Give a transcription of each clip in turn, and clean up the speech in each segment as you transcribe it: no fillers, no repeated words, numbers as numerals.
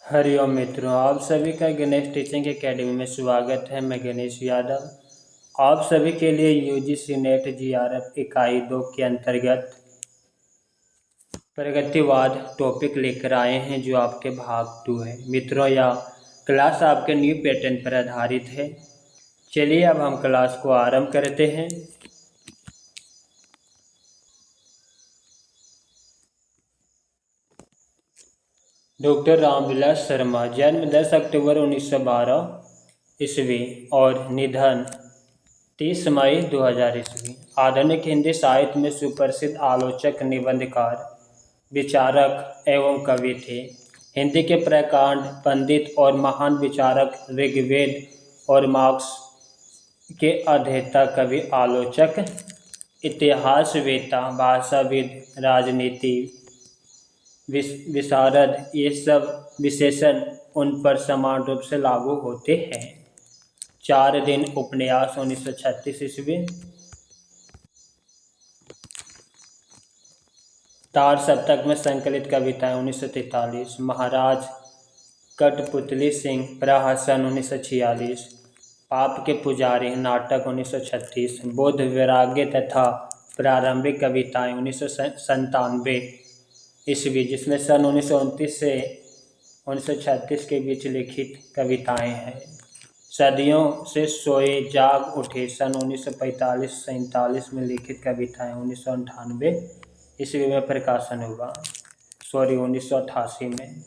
हरिओम मित्रों, आप सभी का गणेश टीचिंग एकेडमी में स्वागत है। मैं गणेश यादव आप सभी के लिए यूजीसी नेट जीआरएफ इकाई 2 के अंतर्गत प्रगतिवाद टॉपिक लेकर आए हैं, जो आपके भाग 2 है। मित्रों, यह क्लास आपके न्यू पैटर्न पर आधारित है। चलिए अब हम क्लास को आरंभ करते हैं। डॉक्टर रामविलास शर्मा, जन्म 10 अक्टूबर 1912 ईस्वी और निधन 30 मई 2000 ईस्वी। आधुनिक हिंदी साहित्य में सुप्रसिद्ध आलोचक, निबंधकार, विचारक एवं कवि थे। हिंदी के प्रकांड पंडित और महान विचारक, ऋग्वेद और मार्क्स के अध्येता, कवि, आलोचक, इतिहासवेत्ता, भाषाविद, राजनीति विशारद, ये सब विशेषण उन पर समान रूप से लागू होते हैं। 4 दिन उपन्यास 1936 ईस्वी। तार सप्तक में संकलित कविताएं 1943। महाराज कठपुतली सिंह, प्रहसन 1946। पाप के पुजारी, नाटक 1936। बुद्ध वैराग्य तथा प्रारंभिक कविताएं 1997 ईस्वी, जिसमें सन 1929 से 1936 के बीच लिखित कविताएं हैं। सदियों से सोए जाग उठे, सन 1945-47 में लिखित कविताएं 1998 ईस्वी में प्रकाशन हुआ। 1988 में।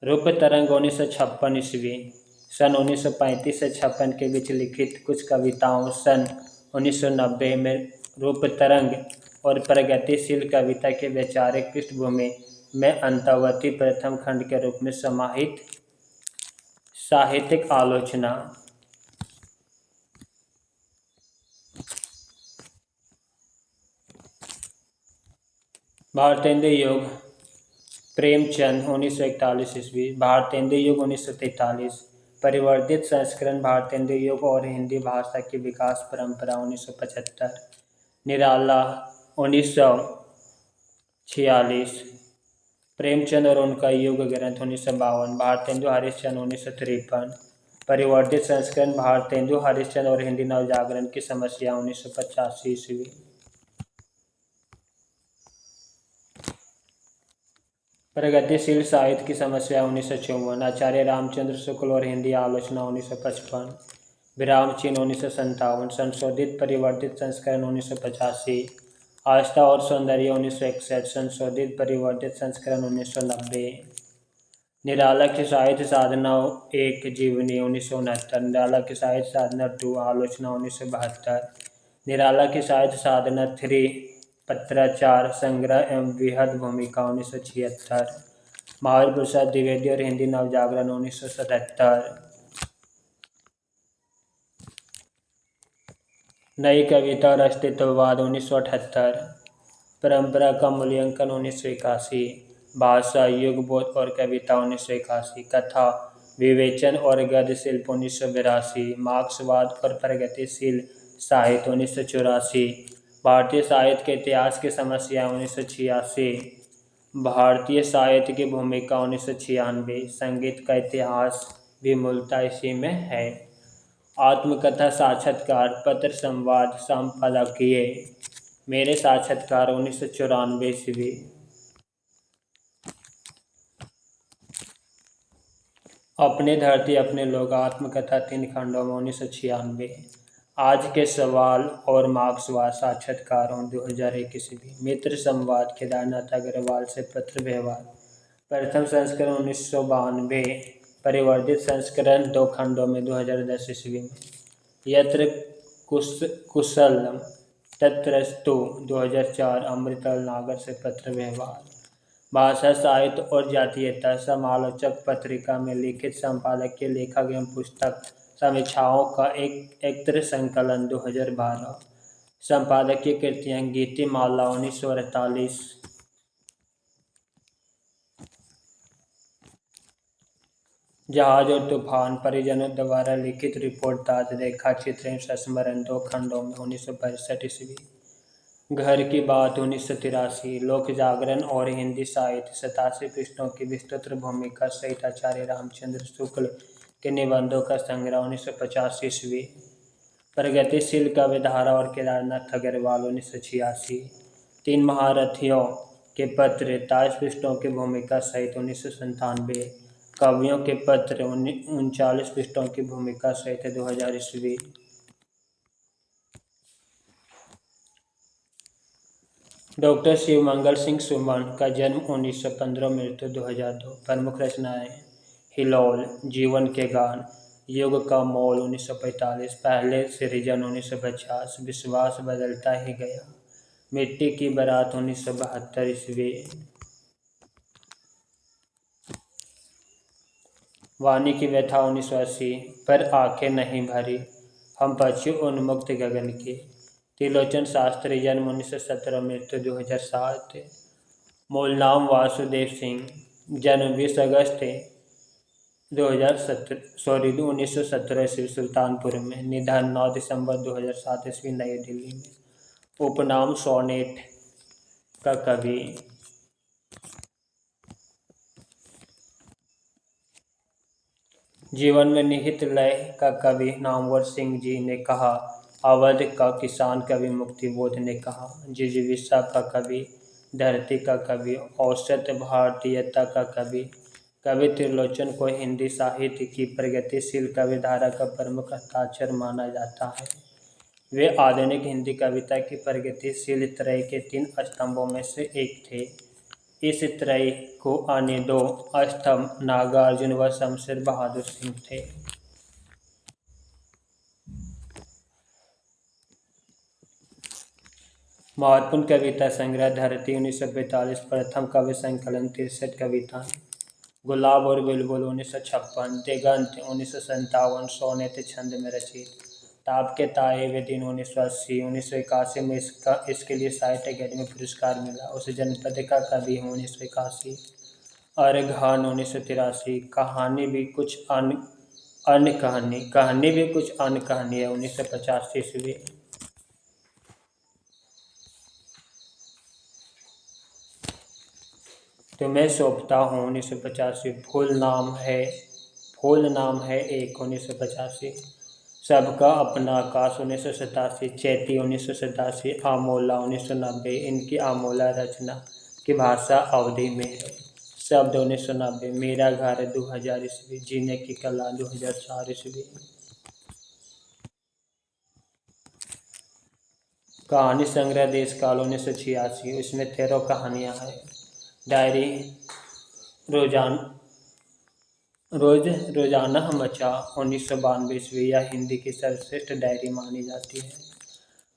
रूप तरंग 1956 ईस्वी। सन 1935 से 56 के बीच लिखित कुछ कविताओं, सन 1990 में रूप तरंग और प्रगतिशील कविता के वैचारिक पृष्ठभूमि में अंतावती प्रथम खंड के रूप में समाहित साहित्यिक आलोचना। भारतेंदु युग, प्रेमचंद 1941 ईस्वी। भारतेंदु युग 1943। परिवर्तित संस्करण, भारतेंदु युग और हिंदी भाषा की विकास परंपरा 1975। निराला 1946। प्रेमचंद और उनका युग ग्रंथ 1952। भारतेंदु हरिश्चंद्र 1953। परिवर्तित संस्करण, भारतेंदु हरिश्चंद्र और हिंदी नवजागरण की समस्या 1985 ईस्वी। प्रगतिशील साहित्य की समस्या 1954। आचार्य रामचंद्र शुक्ल और हिंदी आलोचना 1955। विराम चिन्ह 1957। संशोधित परिवर्तित संस्करण 1985। आस्था और सौंदर्य 1961। संशोधित परिवर्तित संस्करण 1990। निराला की साहित्य साधना 1 जीवनी 1969। निराला की साहित्य साधना 2 आलोचना 1972। निराला की साहित्य साधना 3 पत्राचार संग्रह एवं वृहद भूमिका 1976। महावीर प्रसाद द्विवेदी और हिंदी नवजागरण 1977। नई कविता और अस्तित्ववाद 1978। परंपरा का मूल्यांकन 1981। भाषा, युग बोध और कविता 1981। कथा, विवेचन और गद्य शिल्प 1982। मार्क्सवाद और प्रगतिशील साहित्य 1984। भारतीय साहित्य के इतिहास की समस्या 1986। भारतीय साहित्य की भूमिका 1996। संगीत का इतिहास भी मूलतः इसी में है। आत्मकथा, साक्षात्कार, पत्र, संवाद, संपादकीय, मेरे साक्षात्कार 1994 ईस्वी। अपने धरती अपने लोग, आत्मकथा 3 खंडों में 1996। आज के सवाल और मार्क्सवाद, साक्षात्कार 2001 ईस्वी। मित्र संवाद, केदारनाथ अग्रवाल से पत्र व्यवहार, प्रथम संस्करण 1992। परिवर्तित संस्करण 2 खंडों में 2010 ईस्वी में। यत्र कुशलम तत्रस्तु 2004। अमृतलाल नागर से पत्र व्यवहार। भाषा, साहित्य और जातीयता, समालोचक पत्रिका में लिखित संपादकीय, लेखक एवं पुस्तक समीक्षाओं का एक एकत्र संकलन 2012। संपादकीय कृतियां, गीतिमाला 1948। जहाज और तूफान, परिजनों द्वारा लिखित रिपोर्ट, ताज रेखा चित्र एवं संस्मरण 2 खंडों में 1962 ईस्वी। घर की बात 1983, लोक जागरण और हिंदी साहित्य 87 पृष्ठों की विस्तृत भूमिका सहित आचार्य रामचंद्र शुक्ल के निबंधों का संग्रह 1950 ईस्वी। प्रगतिशील कविधारा और केदारनाथ अग्रवाल 1986, तीन महारथियों के पत्र 23 पृष्ठों की भूमिका सहित 1997, कवियों के पत्र 39 पृष्ठों की भूमिका सहित 2000 ईस्वी। डॉक्टर शिवमंगल सिंह सुमन का जन्म 1915, मृत्यु 2002। प्रमुख रचनाएं: हिलोल, जीवन के गान, युग का मोल 1945, पहले सृजन 1950, विश्वास बदलता ही गया, मिट्टी की बारात 1972 ईस्वी। वाणी की व्यथा 1980, पर आंखें नहीं भरी, हम पक्षी उन्मुक्त गगन की, त्रिलोचन शास्त्री, जन्म 1917, मृत्यु 2007। मूल नाम वासुदेव सिंह, जन्म 20 अगस्त 1917 ईस्वी सुल्तानपुर में, निधन 9 दिसंबर 2007 ईस्वी नई दिल्ली में। उपनाम सोनेट का कवि। जीवन में निहित लय का कवि नामवर सिंह जी ने कहा, अवध का किसान कवि मुक्ति बोध ने कहा, जिजीविषा का कवि, धरती का कवि, औसत भारतीयता का कवि। कवि त्रिलोचन को हिंदी साहित्य की प्रगतिशील कविधारा का प्रमुख हस्ताक्षर माना जाता है। वे आधुनिक हिंदी कविता की प्रगतिशील त्रय के 3 स्तंभों में से एक थे। इस त्रय को अन्य 2 स्तंभ नागार्जुन व शमशेर बहादुर सिंह थे। महत्वपूर्ण कविता संग्रह: धरती 1945, प्रथम काव्य संकलन 63 कविताएं, गुलाब और बुलबुल 1956, दिगंत 1957, सोनेट छंद में रचित, ताप के ताए हुए दिन 1980, 1981 में इसके लिए साहित्य अकादमी पुरस्कार मिला। उस जनपद का कवि हूँ 1981। अरघान 1983, कहानी भी कुछ अन्य कहानी है 1950 ईस्वी। तुम्हें सौंपता हूँ 1985, फूल नाम है एक 1985, सबका अपना आकाश 1987, चैती 1987, आमोला 1990, इनकी आमोला रचना की भाषा अवधी में है। शब्द 1990, मेरा घर 2000 ईस्वी, जीने की कला 2004 ईस्वी। कहानी संग्रह देशकाल 1986, इसमें 13 कहानियाँ हैं। डायरी रोजाना मचा 1992 ईस्वी, यह हिंदी की सर्वश्रेष्ठ डायरी मानी जाती है।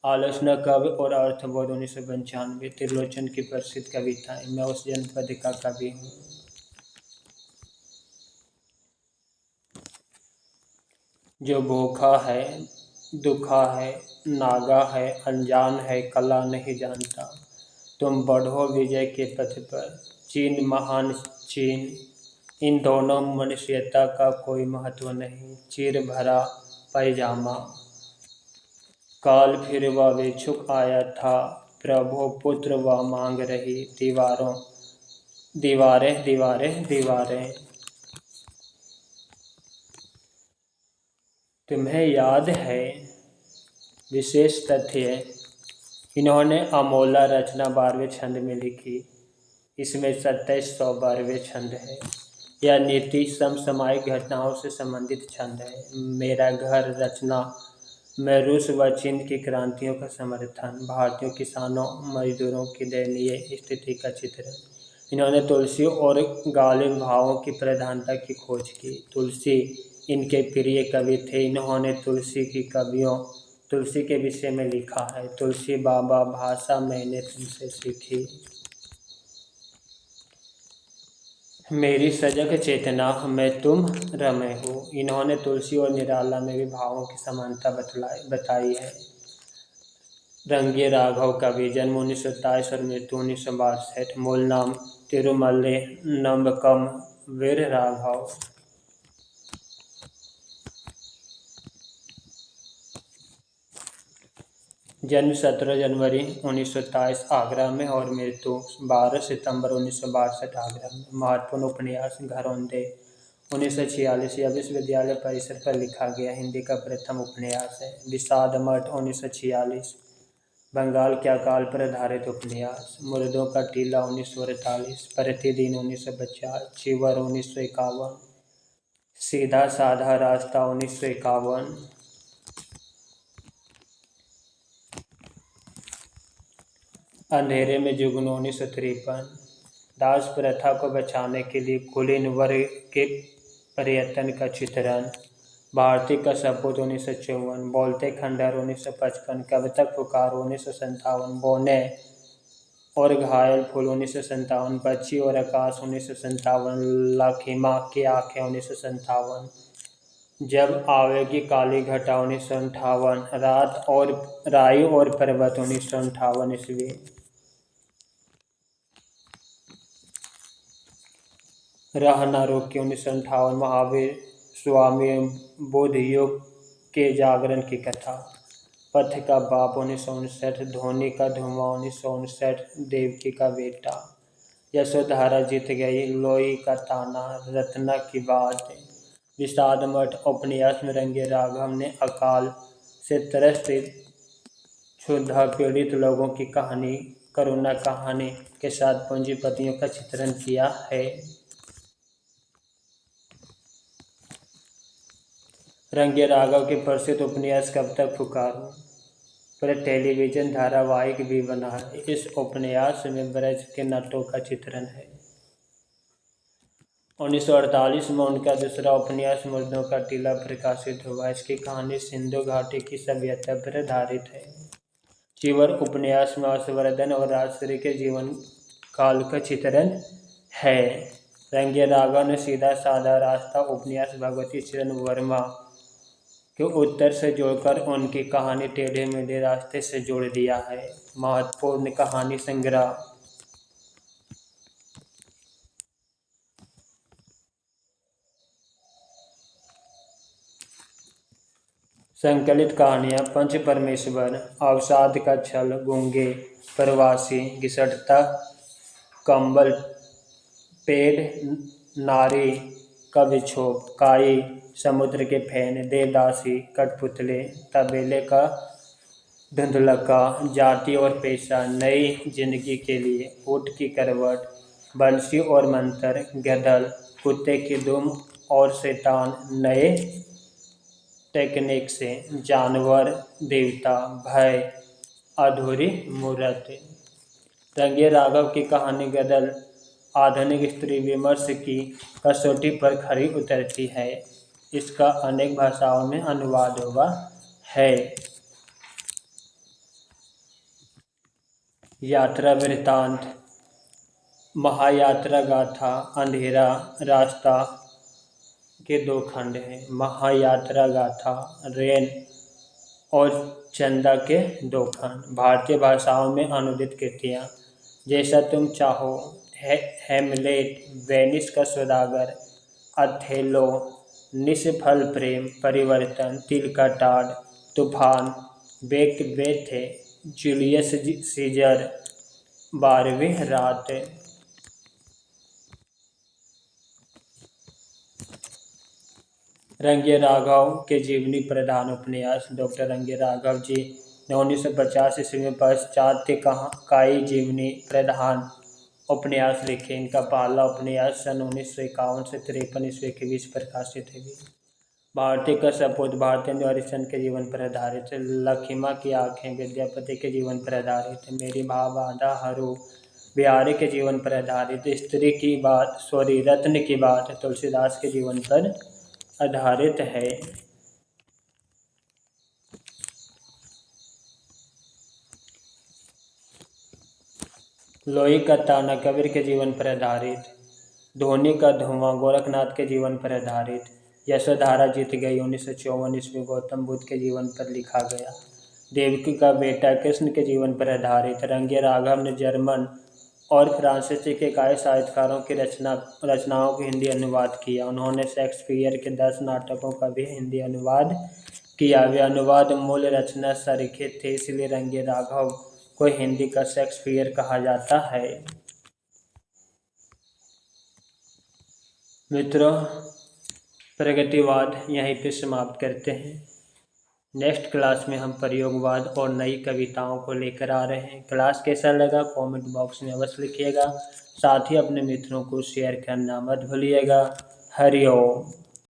आलोचना काव्य और अर्थबोध 1995, त्रिलोचन की प्रसिद्ध कविताएं, मैं उस जनपद का कवि हूँ। जो भूखा है, दुखा है, नागा है, अनजान है, कला नहीं जानता, तुम बढ़ो विजय के पथ पर, चीन महान चीन, इन दोनों मनुष्यता का कोई महत्व नहीं, चीर भरा पैजामा, काल फिर वह भिक्षुक आया था, प्रभु पुत्र वह मांग रही, दीवारें दीवारें दीवारें। तुम्हें याद है विशेष तथ्य, इन्होंने अमोला रचना 12वें छंद में लिखी, इसमें 2712वें छंद है। यह नीति समसामयिक घटनाओं से संबंधित छंद है। मेरा घर रचना में रूस व चीन की क्रांतियों का समर्थन, भारतीय किसानों मजदूरों की दयनीय स्थिति का चित्रण। इन्होंने तुलसी और गालिब भावों की प्रधानता की खोज की। तुलसी इनके प्रिय कवि थे। इन्होंने तुलसी के विषय में लिखा है, तुलसी बाबा भाषा मैंने तुमसे सीखी, मेरी सजग चेतना में तुम रमे हो। इन्होंने तुलसी और निराला में भी भावों की समानता बताई है। रंगे राघव कवि, जन्म 1927 और मृत्यु 1962, मूल नाम तिरुमल्ले नंबकम वीर राघव। जन्म 17 जनवरी 1927 आगरा में और मृत्यु 12 सितंबर 1962 आगरा में। महत्वपूर्ण उपन्यास घरौंदे 1946 यह विश्वविद्यालय परिसर पर लिखा गया हिंदी का प्रथम उपन्यास है। विषाद मठ 1946 बंगाल के अकाल पर आधारित उपन्यास। मुर्दों का टीला 1948 प्रतिदिन 1950 चिवर 1951 सीधा साधा रास्ता 1951 अंधेरे में जुगनू 1953 दास प्रथा को बचाने के लिए कुलीन वर्ग के प्रयत्न का चित्रण। भारती का सपूत 1954 बोलते खंडहर 1955 कब तक पुकार 1957 बोने और घायल फूल 1957 बच्ची और आकाश 1957 लाखिमा की आंखें 1957 जब आवेगी काली घटा 1958 रात और रायु और पर्वत 1958 ईस्वी। राह न रोकी 1958 महावीर स्वामी बुद्ध युग के जागरण की कथा। पथ का बाप 1959 धोनी का धुआं 1959 देवकी का बेटा। यशोधरा जीत गई लोई का ताना रत्ना की बात। विषाद मठ उपन्यास में रंगे राघव ने अकाल से त्रस्त क्षुधा पीड़ित लोगों की कहानी करुणा कहानी के साथ पूंजीपतियों का चित्रण किया है। रंगे राघव के प्रसिद्ध उपन्यास कब तक पुकारूं पर टेलीविजन धारावाहिक भी बना है। इस उपन्यास में ब्रज के नटों का चित्रण है। 1948 में उनका दूसरा उपन्यास मुर्दों का टीला प्रकाशित हुआ। इसकी कहानी सिंधु घाटी की सभ्यता पर आधारित है। चिवर उपन्यास में हर्षवर्धन और राजश्री के जीवन काल का चित्रण है। रंगे राघव ने सीधा साधा रास्ता उपन्यास भगवती चरण वर्मा के उत्तर से जोड़कर उनकी कहानी टेढ़े मेढ़े रास्ते से जोड़ दिया है। महत्वपूर्ण कहानी संग्रह। संकलित कहानियाँ पंच परमेश्वर अवसाद का छल गूंगे प्रवासी घिसटता कंबल पेड़ नारी का विक्षोभ काई समुद्र के फैन देवदासी कठपुतले तबेले का धुंधलका जाति और पेशा नई जिंदगी के लिए ऊँट की करवट बंसी और मंत्र गदल कुत्ते की दुम और शैतान नए टेक्निक से जानवर देवता भय अधूरी मूर्त। रंगे राघव की कहानी गदल आधुनिक स्त्री विमर्श की कसौटी पर खरी उतरती है। इसका अनेक भाषाओं में अनुवाद हुआ है। यात्रा वृत्तांत महायात्रा गाथा अंधेरा रास्ता के दो खंड हैं। महायात्रा गाथा रेन और चंदा के दो खंड। भारतीय भाषाओं में अनुदित कृतियाँ जैसा तुम चाहो हेमलेट वेनिस का सौदागर अथेलो निष्फल प्रेम परिवर्तन तिल का टाड़ तूफान बेथ जूलियस सीजर 12वीं रात। रंगे राघव के जीवनी प्रधान उपन्यास। डॉक्टर रंगे राघव जी ने 1950 ईस्वी में पाश्चात्य काई जीवनी प्रधान उपन्यास लिखे। इनका पहला उपन्यास सन 1951 से 53 ईस्वी के बीच प्रकाशित हुई। भारती का सपूत भारतेंदु हरिश्चंद्र के जीवन पर आधारित। लखीमा की आंखें विद्यापति के जीवन पर आधारित। मेरी भावबाधा हरू बिहारी के जीवन पर आधारित। स्त्री की बात रत्न की बात तुलसीदास के जीवन पर आधारित है। लोई का ताना कबीर के जीवन पर आधारित। धोनी का धुआं गोरखनाथ के जीवन पर आधारित। यशोधरा जीत गई 1954 ईस्वी गौतम बुद्ध के जीवन पर लिखा गया। देवकी का बेटा कृष्ण के जीवन पर आधारित। रंगे राघव ने जर्मन और फ्रांसीसी के कई साहित्यकारों की रचनाओं को हिंदी अनुवाद किया। उन्होंने शेक्सपियर के 10 नाटकों का भी हिंदी अनुवाद किया। वे अनुवाद मूल रचना सरीखे थे, इसलिए रंगे राघव को हिंदी का शेक्सपियर कहा जाता है। मित्रों, प्रगतिवाद यहीं पे समाप्त करते हैं। नेक्स्ट क्लास में हम प्रयोगवाद और नई कविताओं को लेकर आ रहे हैं। क्लास कैसा लगा कमेंट बॉक्स में अवश्य लिखिएगा। साथ ही अपने मित्रों को शेयर करना मत भूलिएगा। हरि ओम।